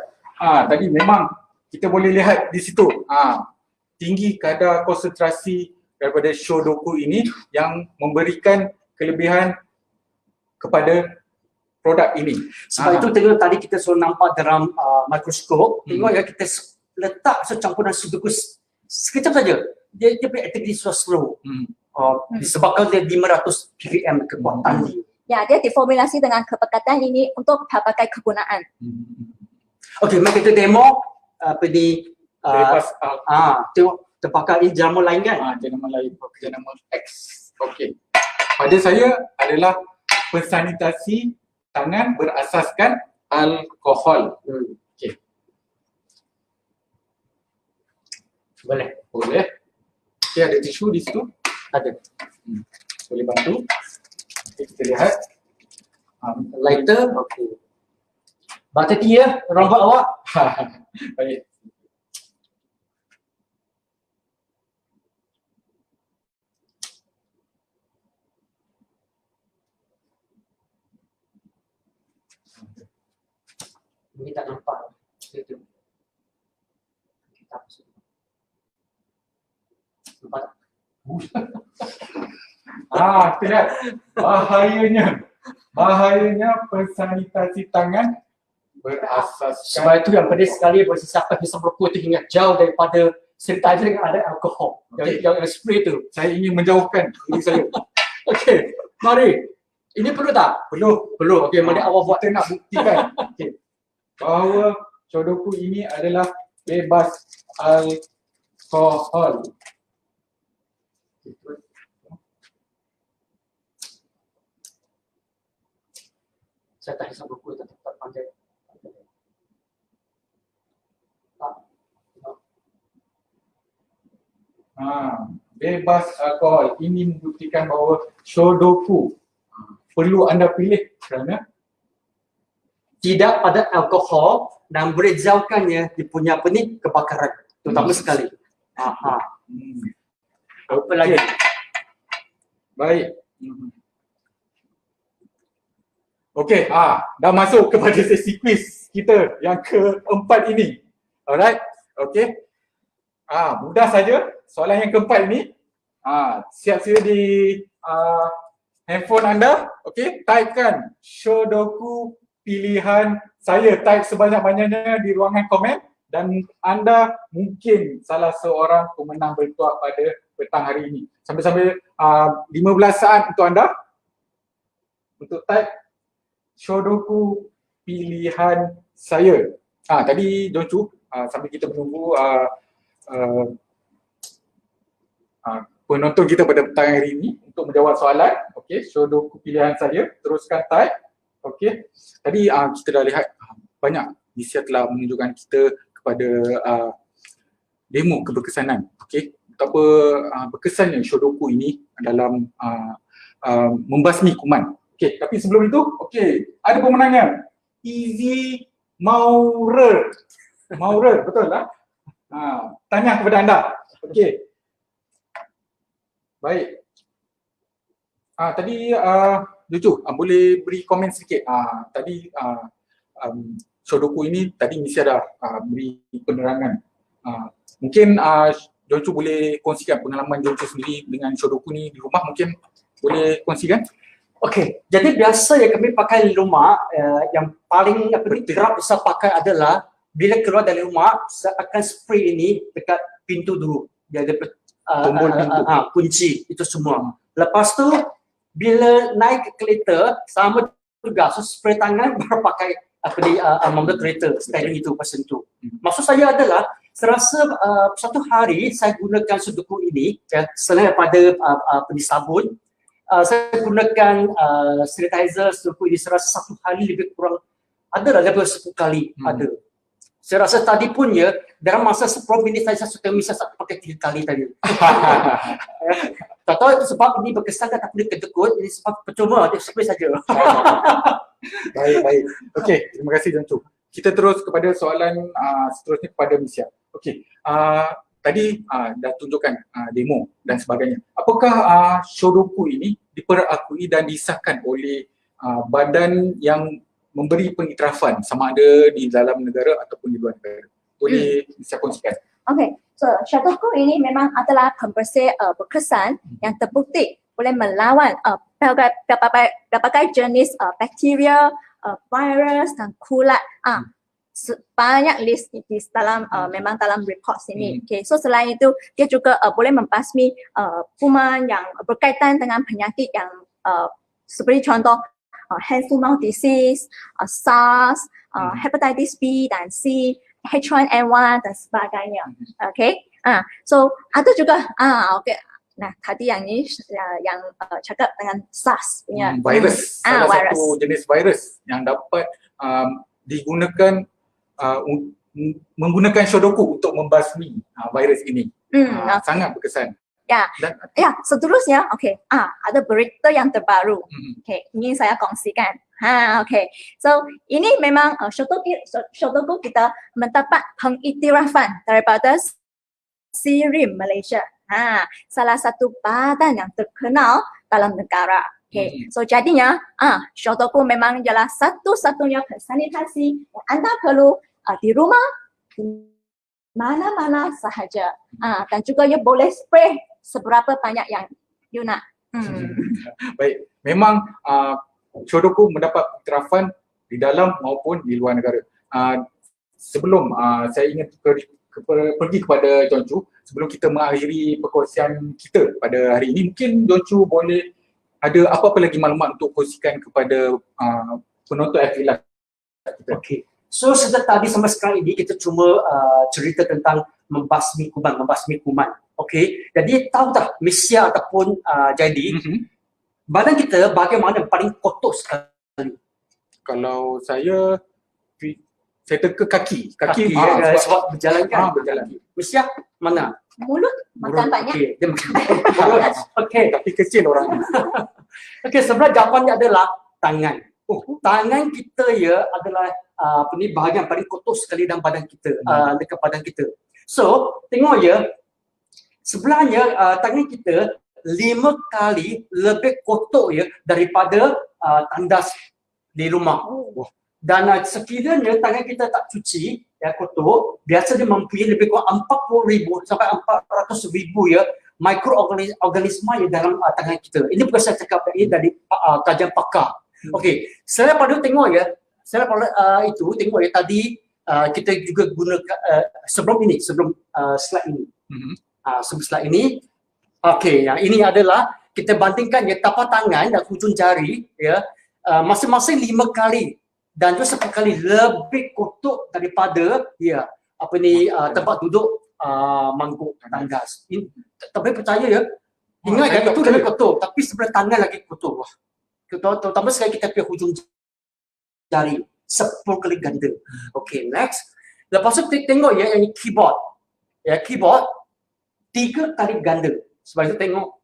Tadi memang kita boleh lihat di situ tinggi kadar konsentrasi daripada Shodoku ini yang memberikan kelebihan kepada produk ini.
Sebab itu tengok tadi kita sudah nampak dalam mikroskop, tengok ya kita letak secampuran Shodoku sekejap saja. Dia punya aktiviti sudah slow. Disebabkan dia 500 ppm kekuatan dia.
Ya, dia diformulasi dengan kepekatan ini untuk berbagai kegunaan.
Okey, mari kita demo di tengok terpakai ini jenama lain kan?
Jenama lain, jenama X. Okey. Pada saya adalah pensanitasi tangan berasaskan alkohol. Okey.
Boleh.
Okey, ada tisu di situ?
Ada.
Boleh bantu? Okay, kita lihat.
Lighter, okey. Bateri ya, robot awak.
Baik.
Ini tak nampak. Kita nampak.
Kita lihat bahayanya pensanitasi tangan berasaskan.
Sebab itu yang penting sekali bagi siapa yang merokok itu ingat jauh daripada sanitizer yang ada alkohol. Yang spray itu.
Saya ingin menjauhkan diri saya.
Okey, mari. Ini perlu tak? Perlu. Okey, mari awak buat.
Kita nak buktikan bahawa Shodoku ini adalah bebas alkohol.
Saya tak hisap buku itu tetap pandai.
Bebas alkohol. Ini membuktikan bahawa Shodoku perlu anda pilih kerana
tidak pada alkohol dan boleh jauhkannya dia punya apa ni kebakaran terutama sekali. Apa lagi?
Baik. Okey, dah masuk kepada sesi quiz kita yang keempat ini. Alright, okey. Mudah saja soalan yang keempat ini. Siap sedia di handphone anda. Okey, typekan Shodoku pilihan saya. Type sebanyak-banyaknya di ruangan komen dan anda mungkin salah seorang pemenang bertuah pada petang hari ini. Sambil-sambil 15 saat untuk anda untuk type Shodoku pilihan saya. Tadi Doncu sambil kita menunggu penonton kita pada petang hari ini untuk menjawab soalan. Okey, Shodoku pilihan saya, teruskan type. Okey. Tadi kita dah lihat banyak Nisia telah menunjukkan kita kepada demo keberkesanan. Okey. Betapa berkesannya Shodoku ini dalam membasmi kuman. Okey, tapi sebelum itu, okey, ada pemenangnya. Easy Maurer. Maurer, betul lah? Tanya kepada anda. Okey. Baik. Tadi Jojo, boleh beri komen sedikit. Tadi Shodoku ini tadi mesti ada beri penerangan. Mungkin Jojo boleh kongsikan pengalaman Jojo sendiri dengan Shodoku ni di rumah, mungkin boleh kongsikan?
Okey, jadi biasa yang kami pakai di rumah, yang paling kerap saya pakai adalah bila keluar dari rumah, saya akan spray ini dekat pintu dulu. Dia ada
Tombol pintu.
kunci, itu semua. Lepas tu, bila naik ke kereta, sama juga, so spray tangan baru pakai motor kereta, steering itu, pasal tu. Maksud saya adalah, saya rasa satu hari saya gunakan Shodoku ini, selain daripada sabun, saya gunakan sanitizer Shodoku ini, saya rasa satu hari lebih kurang ada lebih 10 kali ada. Saya rasa tadi pun ya, dalam masa 10 minit saya suka misal pakai 3 kali tadi. Tak tahu itu sebab ini berkesan tak boleh kedekut, ini sebab percuma dia spray saja.
Baik. Okey, terima kasih Jojo. Kita terus kepada soalan seterusnya kepada Misya. Okey, tadi dah tunjukkan demo dan sebagainya. Apakah Shodoku ini diperakui dan disahkan oleh badan yang memberi pengiktirafan sama ada di dalam negara ataupun di luar negara? Boleh bisa kongsikan?
Okay, so Shodoku ini memang adalah pembersih berkesan yang terbukti boleh melawan berbagai jenis bakteria, virus dan kulat. Banyak list di dalam memang dalam report sini. Okay, so selain itu dia juga boleh membasmi kuman yang berkaitan dengan penyakit yang seperti contoh hand foot mouth disease, SARS, hepatitis B dan C, H1N1 dan sebagainya. Okay, so ada juga okay. Nah, tadi yang ni yang cakap dengan SARS punya
virus, salah satu jenis virus yang dapat digunakan menggunakan Shodoku untuk membasmi virus ini. Sangat berkesan.
Ya, seterusnya, okay, ada berita yang terbaru. Okay, ingin saya kongsikan. Okay, so ini memang Shodoku kita mendapat pengiktirafan daripada SIRIM Malaysia. Salah satu badan yang terkenal dalam negara. Okay, so jadinya Shodoku memang ialah satu-satunya sanitasi yang anda perlu di rumah, di mana-mana sahaja. Dan juga you boleh spray seberapa banyak yang you nak.
Baik, memang Shodoku mendapat pengiktirafan di dalam maupun di luar negara. Sebelum saya ingin pergi kepada Jojo, sebelum kita mengakhiri perkongsian kita pada hari ini, mungkin Jojo boleh ada apa-apa lagi maklumat untuk kongsikan kepada penonton FB Live kita.
Okey. So sejak tadi sampai sekarang ini kita cuma cerita tentang membasmi kuman. Okey. Jadi tahu tak Misya ataupun jadi badan kita bagaimana paling kotor sekali?
Kalau saya teka kaki
sebab berjalan kan?
Berjalan.
Misya mana?
Mulut makan banyak.
Okey, dia makan banyak. Okey,
tapi kecil orang.
Okey, sebelah jawapannya adalah tangan. Tangan kita ya adalah bahagian paling kotor sekali dalam badan kita, dekat badan kita. So, tengok ya, sebelahnya tangan kita 5 kali lebih kotor ya daripada tandas di rumah. Dan sekiranya tangan kita tak cuci, ya kotor, biasa dia mempunyai lebih kurang 40,000 sampai 400,000 ya mikroorganisma ya dalam tangan kita. Ini bukan saya cakap ini dari kajian pakar. Okey, saya pada tengok ya, tengok ya tadi kita juga gunakan sebelum slide ini. Sebelum slide ini, okey, yang ini adalah kita bandingkan ya tapak tangan dan hujung jari ya masing-masing 5 kali dan juga 10 kali lebih kotor daripada ya tempat duduk mangkuk tandas. Tapi percaya ya, ingat ya itu lebih kotor, tapi sebelah tangan lagi kotor. Terutama sekali kita pergi hujung jari 10 kali ganda. Okay, next. Lepas tu tengok ya yang keyboard. Ya, keyboard 3 kali ganda. Sebab itu tengok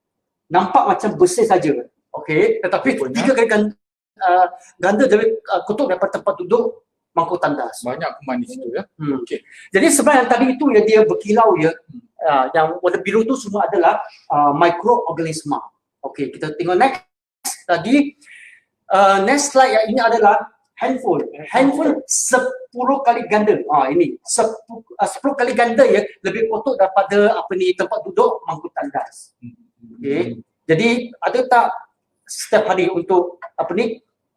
nampak macam bersih saja. Okay, tetapi 3 kali ganda dari kotor daripada tempat duduk mangkuk tandas.
Banyak kuman di situ ya.
Okay. Jadi sebenarnya yang tadi itu ya dia berkilau ya. Yang warna biru tu semua adalah mikroorganisma. Okay, kita tengok next. Tadi Next slide ya, ini adalah handphone. Handphone 10 kali ganda. Ini 10 kali ganda ya, lebih kotor daripada tempat duduk mangkuk tandas. Okay. Jadi ada tak setiap hari untuk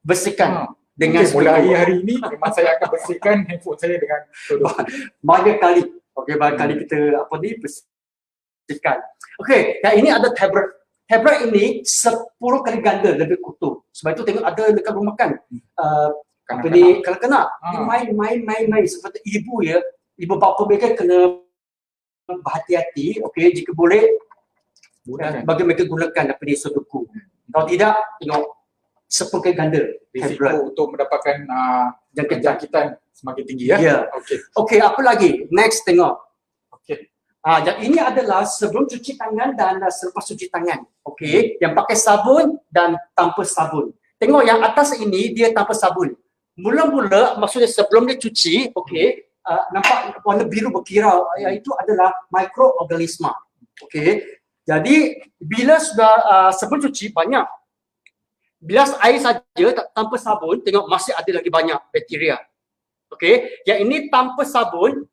bersihkan dengan
mulai hari ini memang saya akan bersihkan handphone saya dengan
banyak kali. Okey, banyak kali kita bersihkan. Okey, yang ini ada tablet. Tablet ini 10 kali ganda lebih kotor. Sebab itu tengok ada dekat rumah kan. Kanak-kanak main seperti ibu ya. Ibu bapa mereka kena berhati-hati. Okey, jika boleh bagi mereka gunakan Sudoku. Kalau tidak, tengok 10 kali ganda.
Risiko untuk mendapatkan jangkitan semakin tinggi ya.
Ya. Okey, apa lagi? Next tengok.
Okey.
Yang ini adalah sebelum cuci tangan dan selepas cuci tangan. Okey, yang pakai sabun dan tanpa sabun. Tengok yang atas ini dia tanpa sabun. Mula-mula maksudnya sebelum dia cuci, okey, nampak warna biru berkirau, itu adalah mikroorganisma. Okey. Jadi bila sudah sebelum cuci banyak, bilas air saja tanpa sabun, tengok masih ada lagi banyak bakteria. Okey, yang ini tanpa sabun,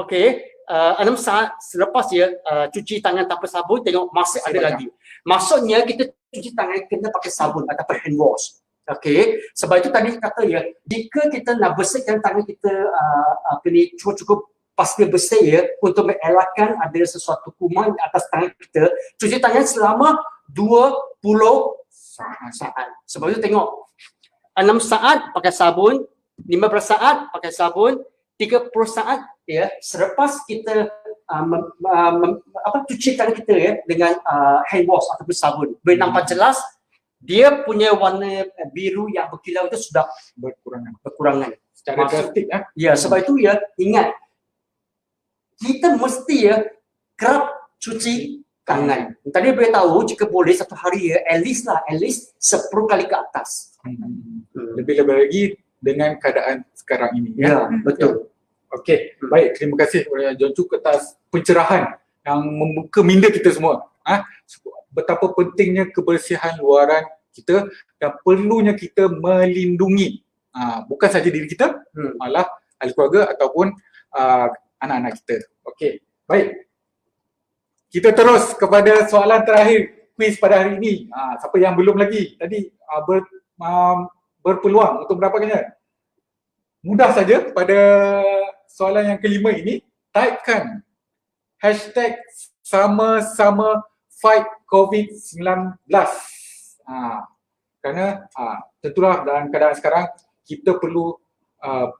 okey, 6 saat selepas dia cuci tangan tanpa sabun, tengok masih ada lagi. Maksudnya kita cuci tangan kena pakai sabun ataupun hand wash. Okey, sebab itu tadi kata ya, jika kita nak bersihkan tangan kita cukup pasti bersih ya, untuk mengelakkan ada sesuatu kuman di atas tangan kita, cuci tangan selama 20 saat. Sebab itu tengok 6 saat pakai sabun, 15 saat pakai sabun, 30 saat ya selepas kita cuci tangan kita ya dengan hand wash ataupun sabun. Boleh nampak jelas dia punya warna biru yang berkilau itu sudah berkurangan.
Secara drastik
ya. Sebab itu ya, ingat kita mesti ya kerap cuci tangan. Tadi boleh tahu jika boleh satu hari ya at least 10 kali ke atas.
Lebih-lebih lagi dengan keadaan sekarang ini.
Ya, betul.
Okey, baik, terima kasih kepada John Chuk atas pencerahan yang membuka minda kita semua. Betapa pentingnya kebersihan luaran kita dan perlunya kita melindungi bukan saja diri kita, malah ahli keluarga ataupun anak-anak kita. Okey, baik. Kita terus kepada soalan terakhir kuis pada hari ini. Siapa yang belum lagi tadi berpeluang untuk mendapatkannya. Mudah saja pada soalan yang kelima ini, typekan hashtag sama-sama fight COVID-19. Kerana tentulah dalam keadaan sekarang kita perlu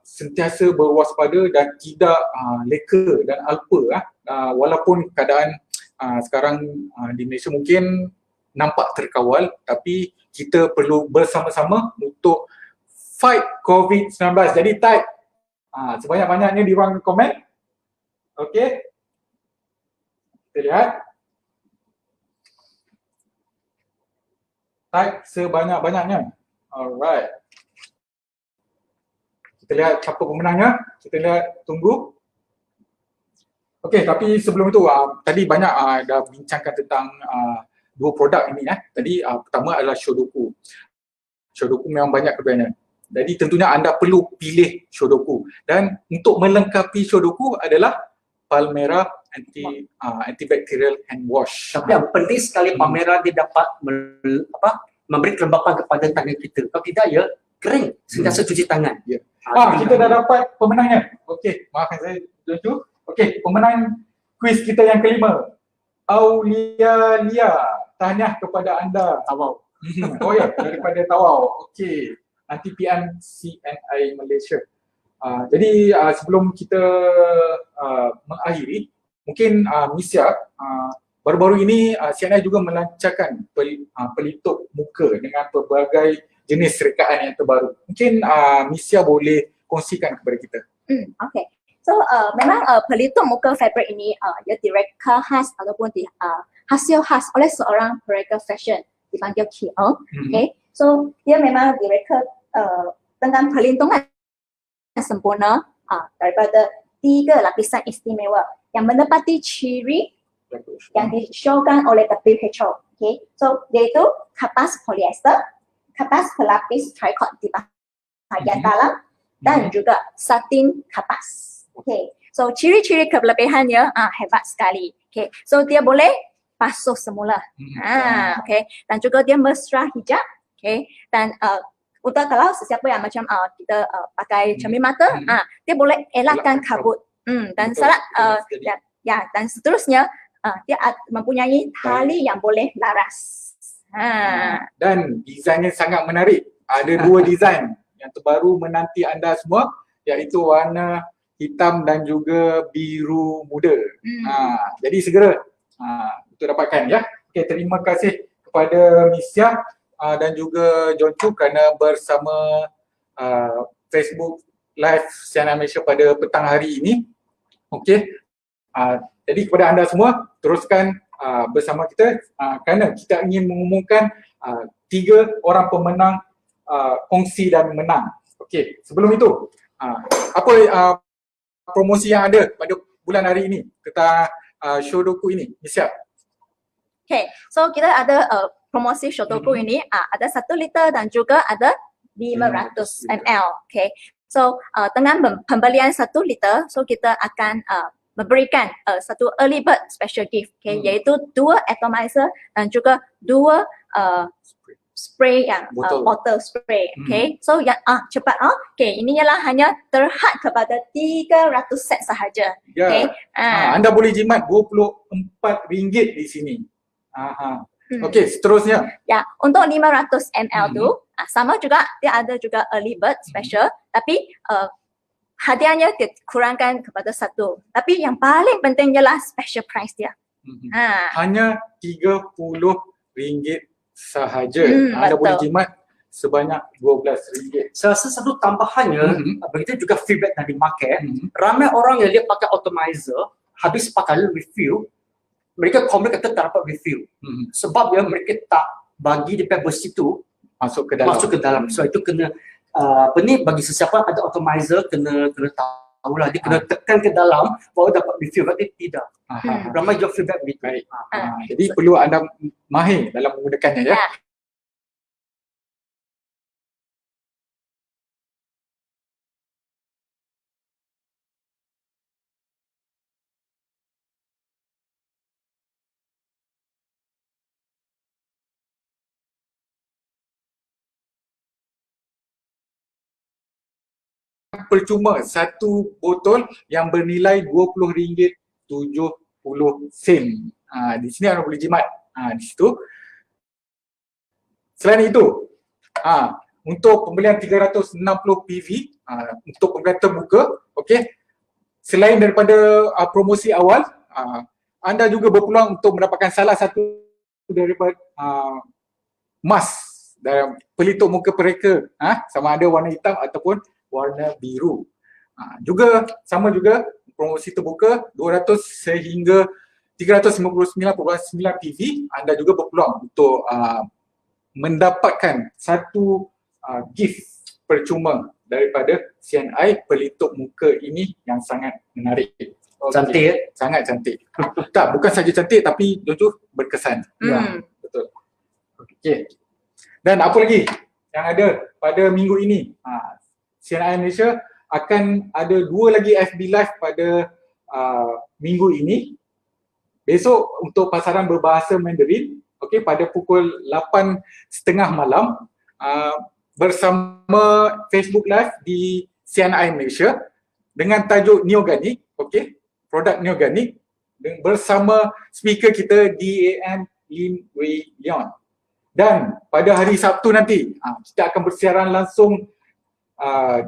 sentiasa berwaspada dan tidak leka dan alpa. Walaupun keadaan sekarang di Malaysia mungkin nampak terkawal, tapi kita perlu bersama-sama untuk fight COVID-19. Jadi type sebanyak-banyaknya di ruang komen. Okey. Kita lihat. Type sebanyak-banyaknya. Alright. Kita lihat siapa pemenangnya. Kita lihat, tunggu. Okey, tapi sebelum itu tadi banyak dah bincangkan tentang dua produk ini. Tadi pertama adalah Sudoku. Sudoku memang banyak kelebihannya. Jadi tentunya anda perlu pilih Sudoku, dan untuk melengkapi Sudoku adalah Palmera antibacterial hand wash.
Tapi yang penting sekali Palmera dia dapat memberi kelembapan kepada tangan kita. Kalau tidak ya kering sentiasa cuci tangan.
Ya. Kita dah dapat pemenangnya. Okey, maafkan saya Jojo. Okey, pemenang kuis kita yang kelima, Aulia Lia. Tahniah kepada anda.
Tawau.
Oh ya, daripada Tawau. Okey. Nanti PM CNI Malaysia. Jadi sebelum kita mengakhiri, mungkin Misya, baru-baru ini CNI juga melancarkan pelitup muka dengan pelbagai jenis rekaan yang terbaru. Mungkin Misya boleh kongsikan kepada kita.
Okay. So memang pelitup muka fabric ini dia direka khas ataupun hasil khas oleh seorang pereka fashion dipanggil Kiong. Okay. So dia memang direka dengan perlindungan sempurna daripada 3 lapisan istimewa yang menepati ciri yang disyorkan oleh WHO. Okay. So iaitu kapas polyester, kapas pelapis tripod di bahagian dalam dan juga satin kapas. Okay, so ciri-ciri kelebihannya hebat sekali. Okay, so dia boleh basuh semula. Okay, dan juga dia mesra hijab. Okay, dan untuk kalau sesiapa yang macam kita pakai cermin mata, dia boleh elakkan kabut. Dan salat dan seterusnya dia mempunyai tali yang boleh laras.
Dan desainnya sangat menarik. Ada dua desain yang terbaru menanti anda semua, iaitu warna hitam dan juga biru muda. Jadi segera untuk dapatkan ya. Okay, terima kasih kepada Miss Sia dan juga John Chu kerana bersama Facebook Live CNN Malaysia pada petang hari ini. Okey. Jadi kepada anda semua, teruskan bersama kita kerana kita ingin mengumumkan 3 orang pemenang kongsi dan menang. Okey, sebelum itu apa promosi yang ada pada bulan hari ini tentang Shodoku ini, Miss Sia?
Okay, so kita ada promosi Shodoku ini ada 1 liter dan juga ada 500 ml. Okay, so dengan pembelian 1 liter, so kita akan memberikan satu early bird special gift, okay, iaitu 2 atomizer dan juga 2 spray yang botol spray. Okay, so yang cepat okay, ini ialah hanya terhad kepada 300 set sahaja.
Ya.
Okay,
anda boleh jimat RM24 di sini. Okey, seterusnya.
Ya, untuk 500 ml tu sama juga, dia ada juga early bird special, tapi hadiahnya dikurangkan kepada 1. Tapi yang paling penting ialah special price dia.
Hanya RM30 sahaja. Anda boleh jimat sebanyak RM12.
Saya rasa satu tambahannya, begitu juga feedback dari market, ramai orang yang dia pakai atomizer, habis pakai refill, mereka komen kata tak dapat refill. Sebab ya mereka tak bagi dia besi tu masuk ke dalam. So itu kena apa ni, bagi sesiapa ada atomizer kena tahulah, dia kena tekan ke dalam baru dapat refill, tapi tidak. Ramai juga feedback begitu.
Baik. Jadi perlu anda mahir dalam menggunakannya ya. Percuma 1 botol yang bernilai RM20.70. Di sini anda boleh jimat di situ. Selain itu, untuk pembelian 360 PV, untuk pembelian terbuka, okey, selain daripada promosi awal, anda juga berpeluang untuk mendapatkan salah satu daripada mask dalam pelitup muka mereka, sama ada warna hitam ataupun warna biru. Juga sama juga promosi terbuka 200 sehingga 359.9 PV, anda juga berpeluang untuk mendapatkan satu gift percuma daripada CNI pelitup muka ini yang sangat menarik.
Cantik.
Sangat cantik. Tak, bukan saja cantik tapi jujur berkesan. Ya, betul. Okey. Dan apa lagi yang ada pada minggu ini? CNI Malaysia akan ada 2 lagi FB Live pada minggu ini. Besok untuk pasaran berbahasa Mandarin, okey, pada pukul 8.30 malam bersama Facebook Live di CNI Malaysia dengan tajuk Neoganik, okey, produk Neoganik, bersama speaker kita DAN Lim Wei Leon. Dan pada hari Sabtu nanti kita akan bersiaran langsung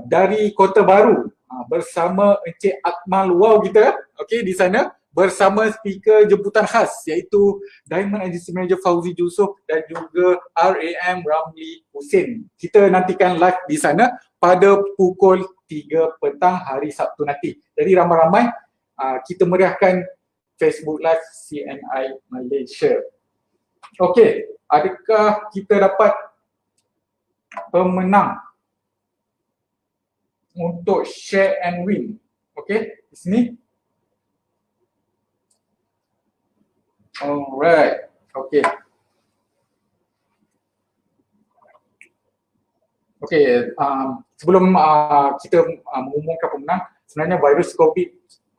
dari Kota Baru bersama Encik Akmal Wow kita, okey, di sana bersama speaker jemputan khas iaitu Diamond Agency Manager Fauzi Yusof dan juga RAM Ramli Hussein. Kita nantikan live di sana pada pukul 3 petang hari Sabtu nanti. Jadi ramai-ramai kita meriahkan Facebook Live CNI Malaysia. Okey, adakah kita dapat pemenang untuk share and win? Okey, di sini. Alright, okey. Okey, sebelum kita mengumumkan pemenang, sebenarnya virus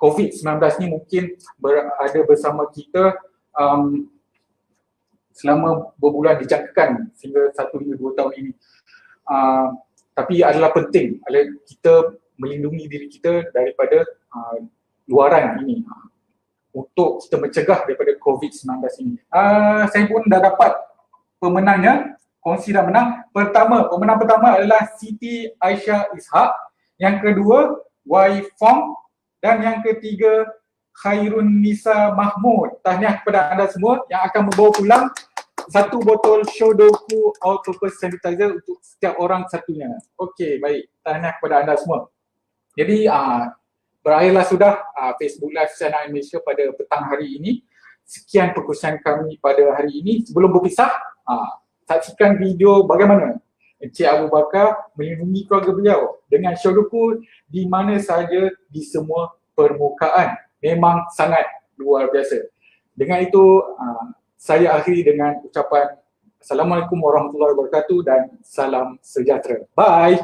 COVID-19 ni mungkin berada bersama kita selama berbulan dijangkakan sehingga 1 hingga 2 tahun ini. Tapi adalah penting kita melindungi diri kita daripada luaran ini untuk kita mencegah daripada COVID-19 ini. Saya pun dah dapat pemenangnya, kongsi dah menang. Pemenang pertama adalah Siti Aisyah Ishak, yang kedua Y Fong dan yang ketiga Khairun Nisa Mahmud. Tahniah kepada anda semua yang akan membawa pulang 1 botol Shodoku All-Purpose Sanitizer untuk setiap orang satunya. Okey, baik. Tahniah kepada anda semua. Jadi berakhirlah sudah Facebook Live CNN Malaysia pada petang hari ini. Sekian perkongsian kami pada hari ini. Sebelum berpisah, saksikan video bagaimana Encik Abu Bakar melindungi keluarga beliau dengan Shodoku di mana sahaja di semua permukaan. Memang sangat luar biasa. Dengan itu, saya akhiri dengan ucapan Assalamualaikum warahmatullahi wabarakatuh dan salam sejahtera. Bye.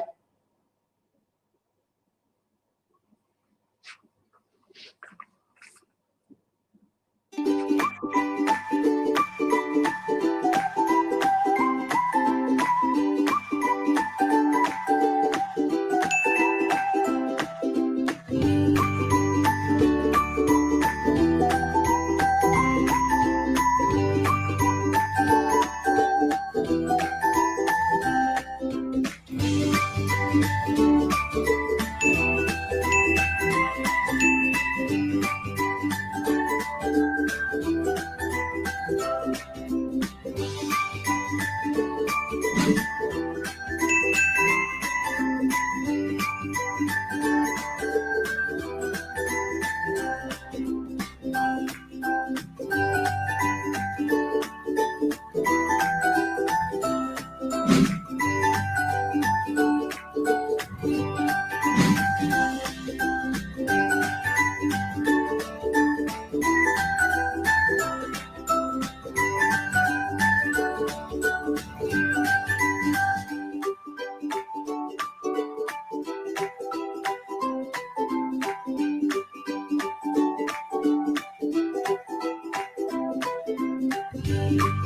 Thank you.